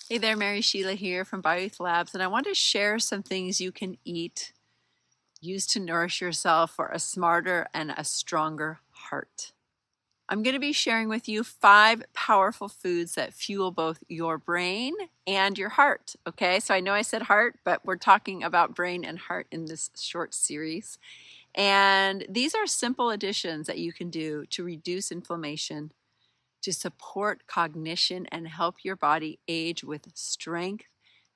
Hey there, Mary Sheila here from BioEarth Labs, and I want to share some things you can eat, use to nourish yourself for a smarter and a stronger heart. I'm going to be sharing with you 5 powerful foods that fuel both your brain and your heart. Okay, so I know I said heart, but we're talking about brain and heart in this short series. And these are simple additions that you can do to reduce inflammation, to support cognition and help your body age with strength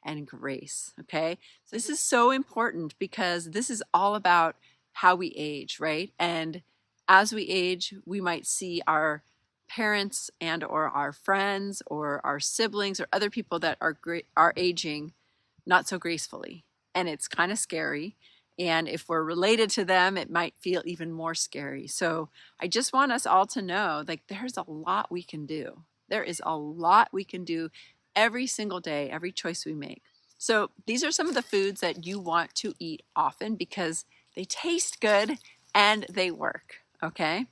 and grace. Okay. So this is so important because this is all about how we age, right? And as we age, we might see our parents and or our friends or our siblings or other people that are aging not so gracefully. And it's kind of scary. And if we're related to them, it might feel even more scary. So I just want us all to know, like, there's a lot we can do. There is a lot we can do every single day, every choice we make. So these are some of the foods that you want to eat often because they taste good and they work, okay?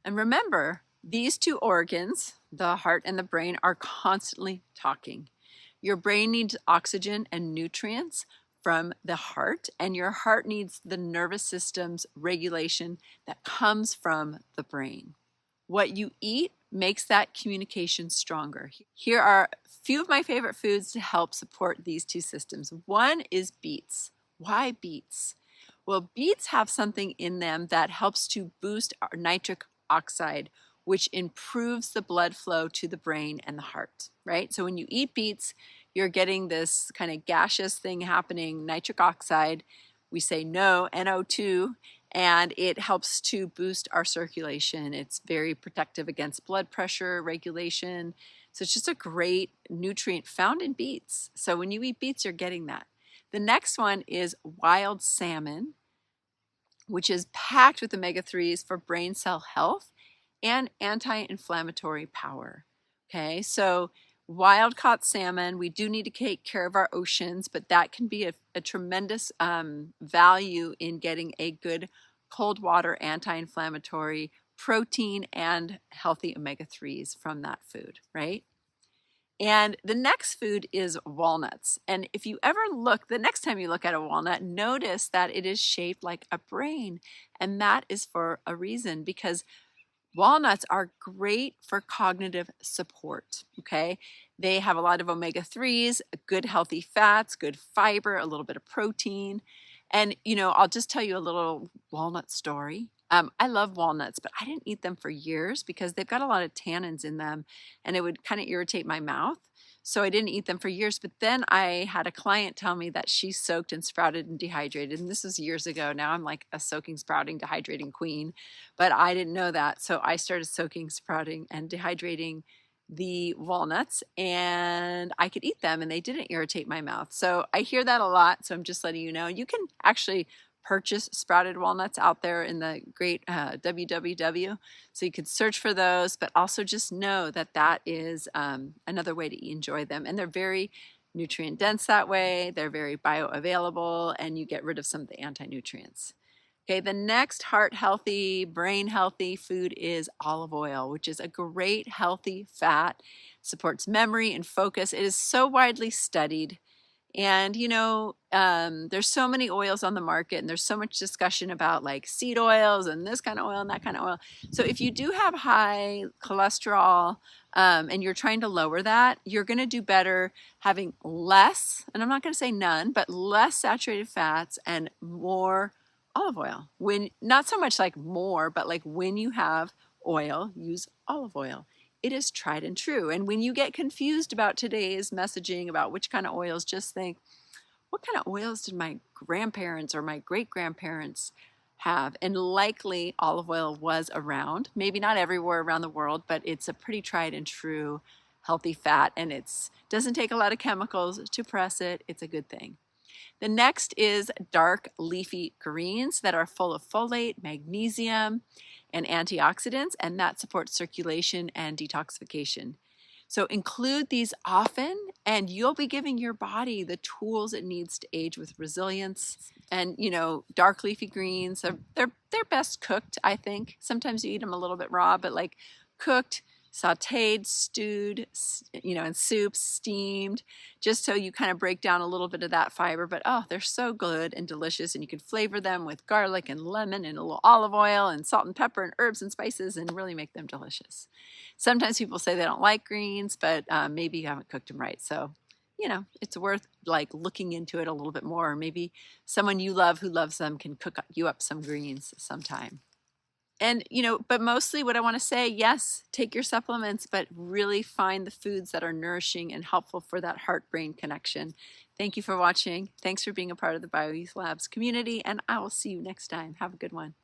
And remember, these two organs, the heart and the brain, are constantly talking. Your brain needs oxygen and nutrients from the heart, and your heart needs the nervous system's regulation that comes from the brain. What you eat makes that communication stronger. Here are a few of my favorite foods to help support these two systems. One is beets. Why beets? Well, beets have something in them that helps to boost our nitric oxide, which improves the blood flow to the brain and the heart, right? So when you eat beets, you're getting this kind of gaseous thing happening, nitric oxide. We say no, NO2, and it helps to boost our circulation. It's very protective against blood pressure regulation. So it's just a great nutrient found in beets. So when you eat beets, you're getting that. The next one is wild salmon, which is packed with omega-3s for brain cell health and anti-inflammatory power. Okay, so wild caught salmon, we do need to take care of our oceans, but that can be a tremendous value in getting a good cold water anti-inflammatory protein and healthy omega-3s from that food, right? And the next food is walnuts. And if you ever look, the next time you look at a walnut, notice that it is shaped like a brain. And that is for a reason because walnuts are great for cognitive support. Okay. They have a lot of omega-3s, good healthy fats, good fiber, a little bit of protein. And, I'll just tell you a little walnut story. I love walnuts, but I didn't eat them for years because they've got a lot of tannins in them and it would kind of irritate my mouth. So I didn't eat them for years. But then I had a client tell me that she soaked and sprouted and dehydrated. And this was years ago. Now I'm like a soaking, sprouting, dehydrating queen. But I didn't know that. So I started soaking, sprouting, and dehydrating the walnuts and I could eat them and they didn't irritate my mouth. So I hear that a lot. So I'm just letting you know. You can actually purchase sprouted walnuts out there in the great www. So you could search for those, but also just know that that is another way to enjoy them. And they're very nutrient dense that way. They're very bioavailable and you get rid of some of the anti-nutrients. Okay, the next heart healthy, brain healthy food is olive oil, which is a great healthy fat, supports memory and focus. It is so widely studied. And there's so many oils on the market, and there's so much discussion about like seed oils and this kind of oil and that kind of oil. So if you do have high cholesterol and you're trying to lower that, you're going to do better having less, and I'm not going to say none, but less saturated fats and more olive oil. When not so much like more, but like when you have oil, use olive oil. It is tried and true. And when you get confused about today's messaging about which kind of oils, just think, what kind of oils did my grandparents or my great grandparents have? And likely olive oil was around, maybe not everywhere around the world, but it's a pretty tried and true healthy fat. And it doesn't take a lot of chemicals to press it. It's a good thing. The next is dark leafy greens that are full of folate, magnesium, and antioxidants, and that supports circulation and detoxification. So include these often, and you'll be giving your body the tools it needs to age with resilience. And dark leafy greens, they're best cooked, I think. Sometimes you eat them a little bit raw, but like cooked, sauteed, stewed, in soups, steamed, just so you kind of break down a little bit of that fiber. But oh, they're so good and delicious, and you can flavor them with garlic and lemon and a little olive oil and salt and pepper and herbs and spices and really make them delicious. Sometimes people say they don't like greens, but maybe you haven't cooked them right. So, it's worth like looking into it a little bit more. Or maybe someone you love who loves them can cook you up some greens sometime. And, but mostly what I want to say, yes, take your supplements, but really find the foods that are nourishing and helpful for that heart-brain connection. Thank you for watching. Thanks for being a part of the BioEase Labs community, and I will see you next time. Have a good one.